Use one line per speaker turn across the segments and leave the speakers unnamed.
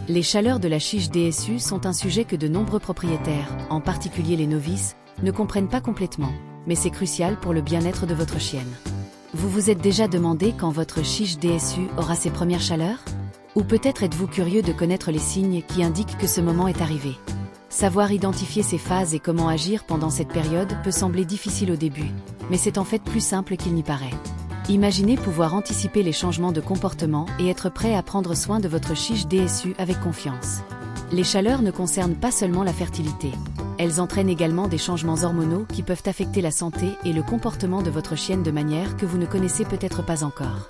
Les chaleurs de la chiche DSU sont un sujet que de nombreux propriétaires, en particulier les novices, ne comprennent pas complètement, mais c'est crucial pour le bien-être de votre chienne. Vous vous êtes déjà demandé quand votre chiche DSU aura ses premières chaleurs? Ou peut-être êtes-vous curieux de connaître les signes qui indiquent que ce moment est arrivé? Savoir identifier ces phases et comment agir pendant cette période peut sembler difficile au début, mais c'est en fait plus simple qu'il n'y paraît. Imaginez pouvoir anticiper les changements de comportement et être prêt à prendre soin de votre chiche DSU avec confiance. Les chaleurs ne concernent pas seulement la fertilité. Elles entraînent également des changements hormonaux qui peuvent affecter la santé et le comportement de votre chienne de manière que vous ne connaissez peut-être pas encore.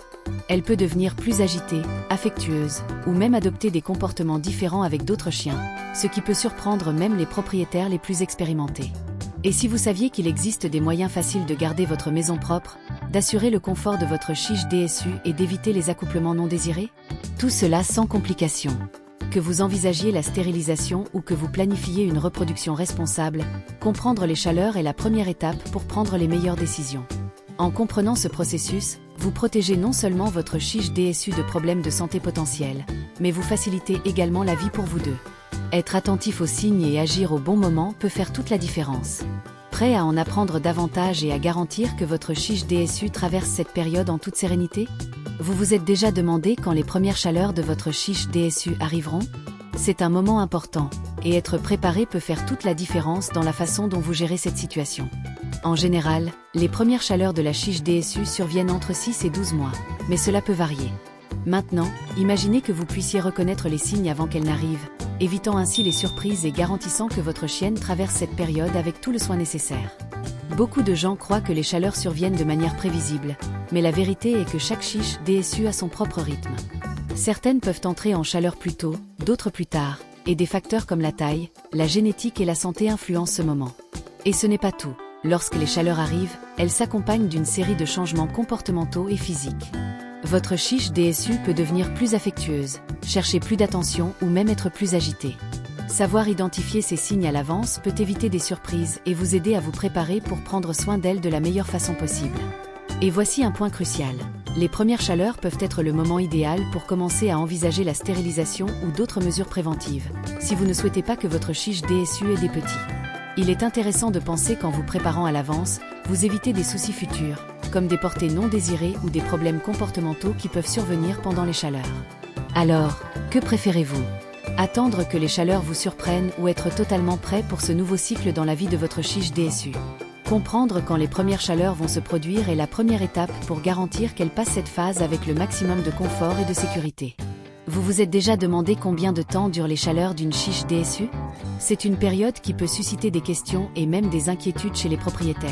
Elle peut devenir plus agitée, affectueuse, ou même adopter des comportements différents avec d'autres chiens, ce qui peut surprendre même les propriétaires les plus expérimentés. Et si vous saviez qu'il existe des moyens faciles de garder votre maison propre, d'assurer le confort de votre chiche DSU et d'éviter les accouplements non désirés? Tout cela sans complications. Que vous envisagiez la stérilisation ou que vous planifiez une reproduction responsable, comprendre les chaleurs est la première étape pour prendre les meilleures décisions. En comprenant ce processus, vous protégez non seulement votre chiche DSU de problèmes de santé potentiels, mais vous facilitez également la vie pour vous deux. Être attentif aux signes et agir au bon moment peut faire toute la différence. Prêt à en apprendre davantage et à garantir que votre chiche DSU traverse cette période en toute sérénité? Vous vous êtes déjà demandé quand les premières chaleurs de votre chiche DSU arriveront? C'est un moment important, et être préparé peut faire toute la différence dans la façon dont vous gérez cette situation. En général, les premières chaleurs de la chiche DSU surviennent entre 6 et 12 mois, mais cela peut varier. Maintenant, imaginez que vous puissiez reconnaître les signes avant qu'elles n'arrivent, évitant ainsi les surprises et garantissant que votre chienne traverse cette période avec tout le soin nécessaire. Beaucoup de gens croient que les chaleurs surviennent de manière prévisible, mais la vérité est que chaque chiche DSU a son propre rythme. Certaines peuvent entrer en chaleur plus tôt, d'autres plus tard, et des facteurs comme la taille, la génétique et la santé influencent ce moment. Et ce n'est pas tout. Lorsque les chaleurs arrivent, elles s'accompagnent d'une série de changements comportementaux et physiques. Votre chiche DSU peut devenir plus affectueuse, chercher plus d'attention ou même être plus agitée. Savoir identifier ces signes à l'avance peut éviter des surprises et vous aider à vous préparer pour prendre soin d'elle de la meilleure façon possible. Et voici un point crucial. Les premières chaleurs peuvent être le moment idéal pour commencer à envisager la stérilisation ou d'autres mesures préventives, si vous ne souhaitez pas que votre chiche DSU ait des petits. Il est intéressant de penser qu'en vous préparant à l'avance, vous évitez des soucis futurs, comme des portées non désirées ou des problèmes comportementaux qui peuvent survenir pendant les chaleurs. Alors, que préférez-vous? Attendre que les chaleurs vous surprennent ou être totalement prêt pour ce nouveau cycle dans la vie de votre chiche DSU? Comprendre quand les premières chaleurs vont se produire est la première étape pour garantir qu'elle passe cette phase avec le maximum de confort et de sécurité. Vous vous êtes déjà demandé combien de temps durent les chaleurs d'une chiche DSU? C'est une période qui peut susciter des questions et même des inquiétudes chez les propriétaires.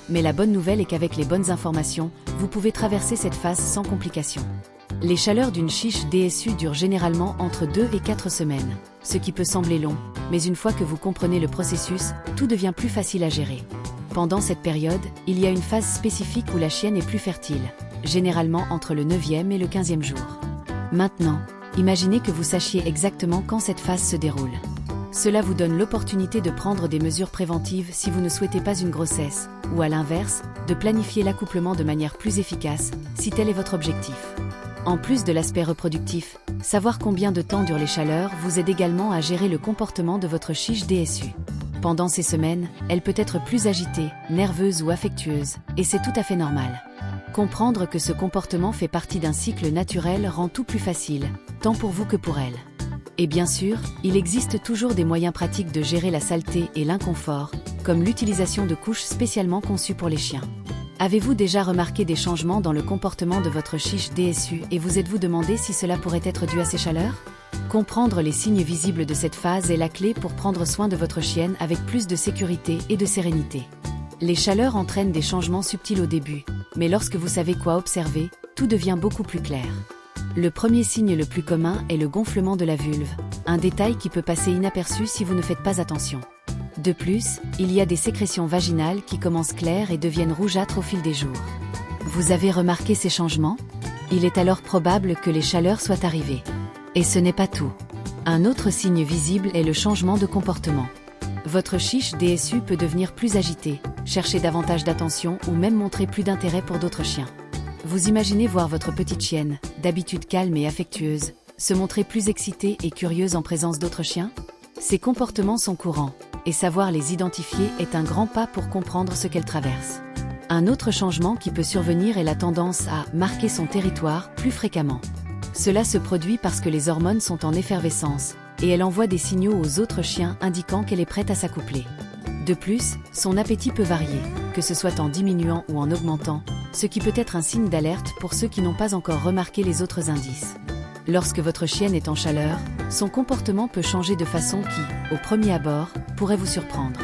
Mais la bonne nouvelle est qu'avec les bonnes informations, vous pouvez traverser cette phase sans complications. Les chaleurs d'une chiche DSU durent généralement entre 2 et 4 semaines, ce qui peut sembler long, mais une fois que vous comprenez le processus, tout devient plus facile à gérer. Pendant cette période, il y a une phase spécifique où la chienne est plus fertile, généralement entre le 9e et le 15e jour. Maintenant, imaginez que vous sachiez exactement quand cette phase se déroule. Cela vous donne l'opportunité de prendre des mesures préventives si vous ne souhaitez pas une grossesse, ou à l'inverse, de planifier l'accouplement de manière plus efficace, si tel est votre objectif. En plus de l'aspect reproductif, savoir combien de temps durent les chaleurs vous aide également à gérer le comportement de votre chiche DSU. Pendant ces semaines, elle peut être plus agitée, nerveuse ou affectueuse, et c'est tout à fait normal. Comprendre que ce comportement fait partie d'un cycle naturel rend tout plus facile, tant pour vous que pour elle. Et bien sûr, il existe toujours des moyens pratiques de gérer la saleté et l'inconfort, comme l'utilisation de couches spécialement conçues pour les chiens. Avez-vous déjà remarqué des changements dans le comportement de votre chiche DSU et vous êtes-vous demandé si cela pourrait être dû à ces chaleurs? Comprendre les signes visibles de cette phase est la clé pour prendre soin de votre chienne avec plus de sécurité et de sérénité. Les chaleurs entraînent des changements subtils au début, mais lorsque vous savez quoi observer, tout devient beaucoup plus clair. Le premier signe le plus commun est le gonflement de la vulve, un détail qui peut passer inaperçu si vous ne faites pas attention. De plus, il y a des sécrétions vaginales qui commencent claires et deviennent rougeâtres au fil des jours. Vous avez remarqué ces changements? Il est alors probable que les chaleurs soient arrivées. Et ce n'est pas tout. Un autre signe visible est le changement de comportement. Votre chiche DSU peut devenir plus agitée, chercher davantage d'attention ou même montrer plus d'intérêt pour d'autres chiens. Vous imaginez voir votre petite chienne, d'habitude calme et affectueuse, Se montrer plus excitée et curieuse en présence d'autres chiens? Ces comportements sont courants, et savoir les identifier est un grand pas pour comprendre ce qu'elles traversent. Un autre changement qui peut survenir est la tendance à marquer son territoire plus fréquemment. Cela se produit parce que les hormones sont en effervescence, et elle envoie des signaux aux autres chiens indiquant qu'elle est prête à s'accoupler. De plus, son appétit peut varier, que ce soit en diminuant ou en augmentant, ce qui peut être un signe d'alerte pour ceux qui n'ont pas encore remarqué les autres indices. Lorsque votre chienne est en chaleur, son comportement peut changer de façon qui, au premier abord, pourrait vous surprendre.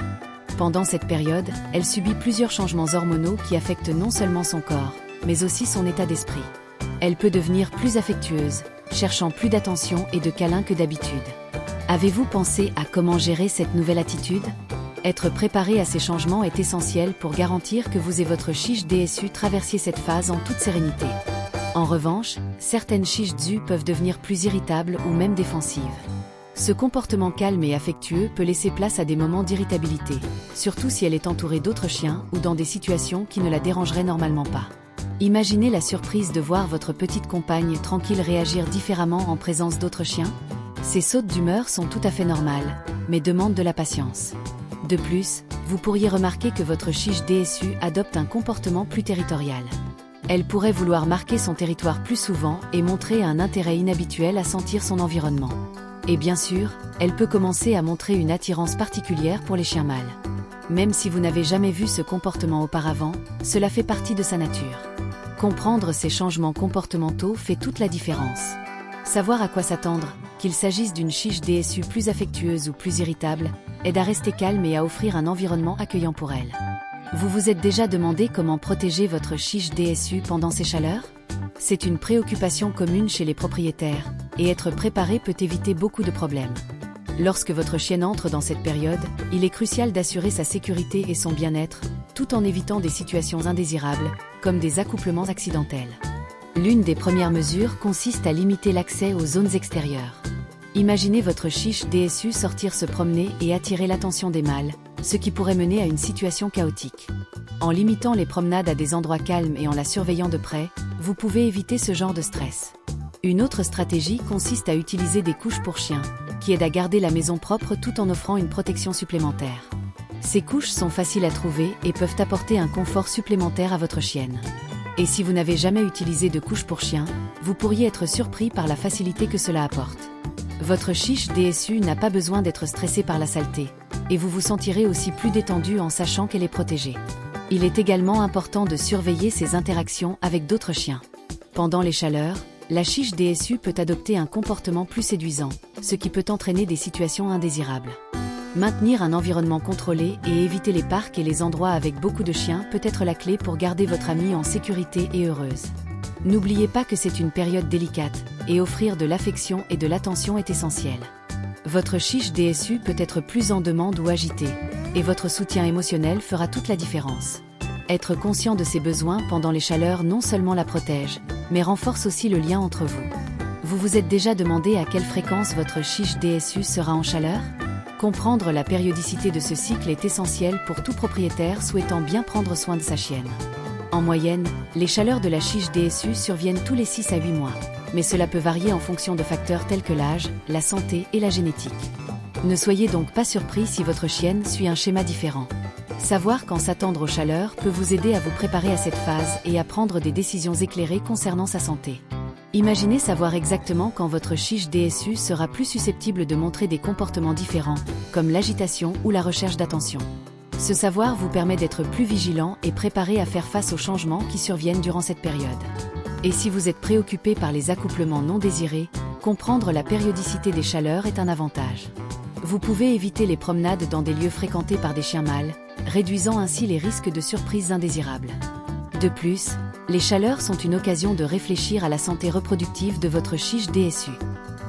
Pendant cette période, elle subit plusieurs changements hormonaux qui affectent non seulement son corps, mais aussi son état d'esprit. Elle peut devenir plus affectueuse, cherchant plus d'attention et de câlins que d'habitude. Avez-vous pensé à comment gérer cette nouvelle attitude? Être préparé à ces changements est essentiel pour garantir que vous et votre chiche DSU traversiez cette phase en toute sérénité. En revanche, certaines chiches DSU peuvent devenir plus irritables ou même défensives. Ce comportement calme et affectueux peut laisser place à des moments d'irritabilité, surtout si elle est entourée d'autres chiens ou dans des situations qui ne la dérangeraient normalement pas. Imaginez la surprise de voir votre petite compagne tranquille réagir différemment en présence d'autres chiens. Ces sautes d'humeur sont tout à fait normales, mais demandent de la patience. De plus, vous pourriez remarquer que votre chiche DSU adopte un comportement plus territorial. Elle pourrait vouloir marquer son territoire plus souvent et montrer un intérêt inhabituel à sentir son environnement. Et bien sûr, elle peut commencer à montrer une attirance particulière pour les chiens mâles. Même si vous n'avez jamais vu ce comportement auparavant, cela fait partie de sa nature. Comprendre ces changements comportementaux fait toute la différence. Savoir à quoi s'attendre, qu'il s'agisse d'une chiche DSU plus affectueuse ou plus irritable, aide à rester calme et à offrir un environnement accueillant pour elle. Vous vous êtes déjà demandé comment protéger votre chiche DSU pendant ces chaleurs? C'est une préoccupation commune chez les propriétaires, et être préparé peut éviter beaucoup de problèmes. Lorsque votre chienne entre dans cette période, il est crucial d'assurer sa sécurité et son bien-être, tout en évitant des situations indésirables, comme des accouplements accidentels. L'une des premières mesures consiste à limiter l'accès aux zones extérieures. Imaginez votre chiche DSU sortir se promener et attirer l'attention des mâles, ce qui pourrait mener à une situation chaotique. En limitant les promenades à des endroits calmes et en la surveillant de près, vous pouvez éviter ce genre de stress. Une autre stratégie consiste à utiliser des couches pour chiens, qui aident à garder la maison propre tout en offrant une protection supplémentaire. Ces couches sont faciles à trouver et peuvent apporter un confort supplémentaire à votre chienne. Et si vous n'avez jamais utilisé de couches pour chien, vous pourriez être surpris par la facilité que cela apporte. Votre chiche DSU n'a pas besoin d'être stressée par la saleté, et vous vous sentirez aussi plus détendu en sachant qu'elle est protégée. Il est également important de surveiller ses interactions avec d'autres chiens. Pendant les chaleurs, la chiche DSU peut adopter un comportement plus séduisant, ce qui peut entraîner des situations indésirables. Maintenir un environnement contrôlé et éviter les parcs et les endroits avec beaucoup de chiens peut être la clé pour garder votre amie en sécurité et heureuse. N'oubliez pas que c'est une période délicate, et offrir de l'affection et de l'attention est essentiel. Votre chiche DSU peut être plus en demande ou agitée, et votre soutien émotionnel fera toute la différence. Être conscient de ses besoins pendant les chaleurs non seulement la protège, mais renforce aussi le lien entre vous. Vous vous êtes déjà demandé à quelle fréquence votre chiche DSU sera en chaleur? Comprendre la périodicité de ce cycle est essentiel pour tout propriétaire souhaitant bien prendre soin de sa chienne. En moyenne, les chaleurs de la chiche DSU surviennent tous les 6 à 8 mois, mais cela peut varier en fonction de facteurs tels que l'âge, la santé et la génétique. Ne soyez donc pas surpris si votre chienne suit un schéma différent. Savoir quand s'attendre aux chaleurs peut vous aider à vous préparer à cette phase et à prendre des décisions éclairées concernant sa santé. Imaginez savoir exactement quand votre chiche DSU sera plus susceptible de montrer des comportements différents, comme l'agitation ou la recherche d'attention. Ce savoir vous permet d'être plus vigilant et préparé à faire face aux changements qui surviennent durant cette période. Et si vous êtes préoccupé par les accouplements non désirés, comprendre la périodicité des chaleurs est un avantage. Vous pouvez éviter les promenades dans des lieux fréquentés par des chiens mâles, réduisant ainsi les risques de surprises indésirables. De plus, les chaleurs sont une occasion de réfléchir à la santé reproductive de votre chiche DSU.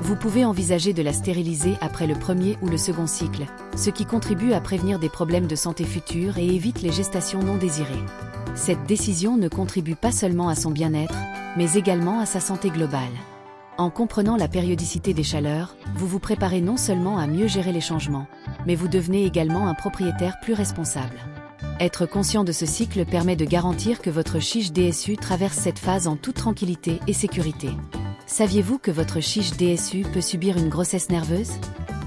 Vous pouvez envisager de la stériliser après le premier ou le second cycle, ce qui contribue à prévenir des problèmes de santé futurs et évite les gestations non désirées. Cette décision ne contribue pas seulement à son bien-être, mais également à sa santé globale. En comprenant la périodicité des chaleurs, vous vous préparez non seulement à mieux gérer les changements, mais vous devenez également un propriétaire plus responsable. Être conscient de ce cycle permet de garantir que votre chiche DSU traverse cette phase en toute tranquillité et sécurité. Saviez-vous que votre chiche DSU peut subir une grossesse nerveuse?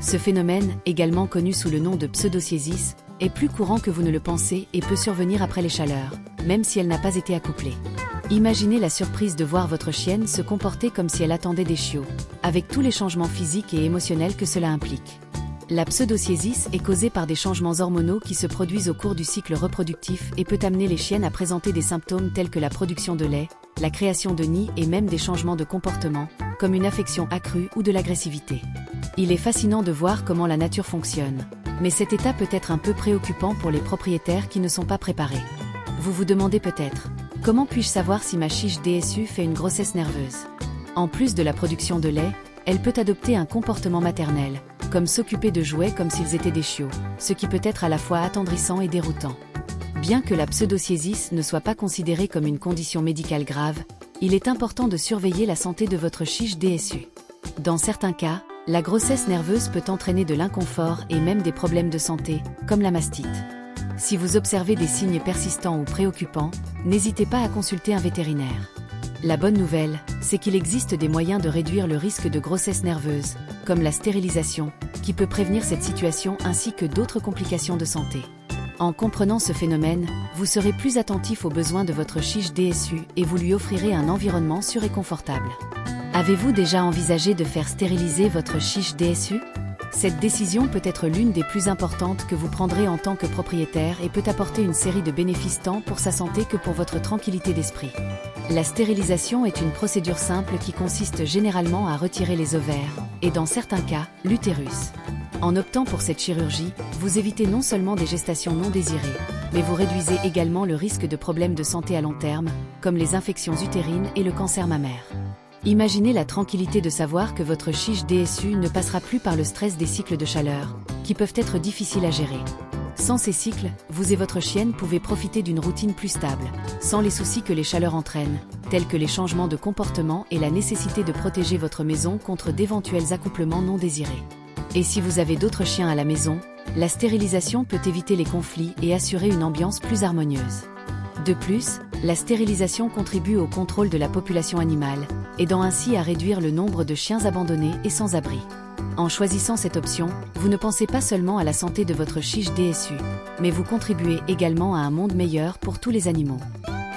Ce phénomène, également connu sous le nom de pseudociesis, est plus courant que vous ne le pensez et peut survenir après les chaleurs, même si elle n'a pas été accouplée. Imaginez la surprise de voir votre chienne se comporter comme si elle attendait des chiots, avec tous les changements physiques et émotionnels que cela implique. La pseudociesis est causée par des changements hormonaux qui se produisent au cours du cycle reproductif et peut amener les chiennes à présenter des symptômes tels que la production de lait, la création de nids et même des changements de comportement, comme une affection accrue ou de l'agressivité. Il est fascinant de voir comment la nature fonctionne, mais cet état peut être un peu préoccupant pour les propriétaires qui ne sont pas préparés. Vous vous demandez peut-être, comment puis-je savoir si ma chiche DSU fait une grossesse nerveuse? En plus de la production de lait, elle peut adopter un comportement maternel, comme s'occuper de jouets comme s'ils étaient des chiots, ce qui peut être à la fois attendrissant et déroutant. Bien que la pseudociesis ne soit pas considérée comme une condition médicale grave, il est important de surveiller la santé de votre chiche DSU. Dans certains cas, la grossesse nerveuse peut entraîner de l'inconfort et même des problèmes de santé, comme la mastite. Si vous observez des signes persistants ou préoccupants, n'hésitez pas à consulter un vétérinaire. La bonne nouvelle, c'est qu'il existe des moyens de réduire le risque de grossesse nerveuse, comme la stérilisation, qui peut prévenir cette situation ainsi que d'autres complications de santé. En comprenant ce phénomène, vous serez plus attentif aux besoins de votre chiche DSU et vous lui offrirez un environnement sûr et confortable. Avez-vous déjà envisagé de faire stériliser votre chiche DSU? Cette décision peut être l'une des plus importantes que vous prendrez en tant que propriétaire et peut apporter une série de bénéfices tant pour sa santé que pour votre tranquillité d'esprit. La stérilisation est une procédure simple qui consiste généralement à retirer les ovaires, et dans certains cas, l'utérus. En optant pour cette chirurgie, vous évitez non seulement des gestations non désirées, mais vous réduisez également le risque de problèmes de santé à long terme, comme les infections utérines et le cancer mammaire. Imaginez la tranquillité de savoir que votre chiche DSU ne passera plus par le stress des cycles de chaleur, qui peuvent être difficiles à gérer. Sans ces cycles, vous et votre chienne pouvez profiter d'une routine plus stable, sans les soucis que les chaleurs entraînent, tels que les changements de comportement et la nécessité de protéger votre maison contre d'éventuels accouplements non désirés. Et si vous avez d'autres chiens à la maison, la stérilisation peut éviter les conflits et assurer une ambiance plus harmonieuse. De plus, la stérilisation contribue au contrôle de la population animale, aidant ainsi à réduire le nombre de chiens abandonnés et sans abri. En choisissant cette option, vous ne pensez pas seulement à la santé de votre chiche DSU, mais vous contribuez également à un monde meilleur pour tous les animaux.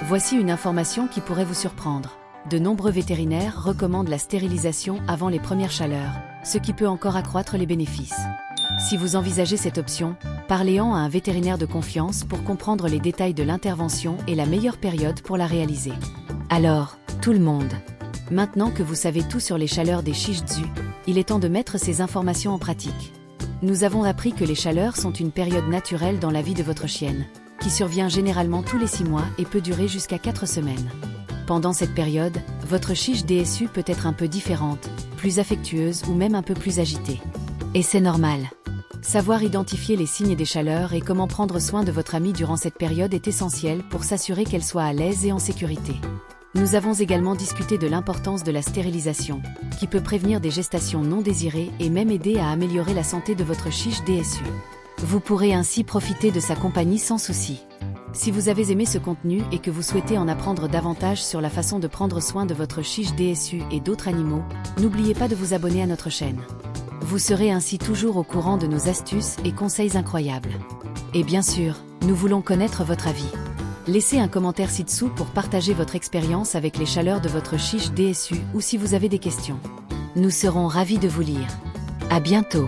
Voici une information qui pourrait vous surprendre. De nombreux vétérinaires recommandent la stérilisation avant les premières chaleurs, ce qui peut encore accroître les bénéfices. Si vous envisagez cette option, parlez-en à un vétérinaire de confiance pour comprendre les détails de l'intervention et la meilleure période pour la réaliser. Alors, tout le monde, maintenant que vous savez tout sur les chaleurs des Shih Tzu, il est temps de mettre ces informations en pratique. Nous avons appris que les chaleurs sont une période naturelle dans la vie de votre chienne, qui survient généralement tous les 6 mois et peut durer jusqu'à 4 semaines. Pendant cette période, votre chiche DSU peut être un peu différente, plus affectueuse ou même un peu plus agitée. Et c'est normal. Savoir identifier les signes des chaleurs et comment prendre soin de votre amie durant cette période est essentiel pour s'assurer qu'elle soit à l'aise et en sécurité. Nous avons également discuté de l'importance de la stérilisation, qui peut prévenir des gestations non désirées et même aider à améliorer la santé de votre chiche DSU. Vous pourrez ainsi profiter de sa compagnie sans souci. Si vous avez aimé ce contenu et que vous souhaitez en apprendre davantage sur la façon de prendre soin de votre chiche DSU et d'autres animaux, n'oubliez pas de vous abonner à notre chaîne. Vous serez ainsi toujours au courant de nos astuces et conseils incroyables. Et bien sûr, nous voulons connaître votre avis. Laissez un commentaire ci-dessous pour partager votre expérience avec les chaleurs de votre chiche DSU ou si vous avez des questions. Nous serons ravis de vous lire. À bientôt.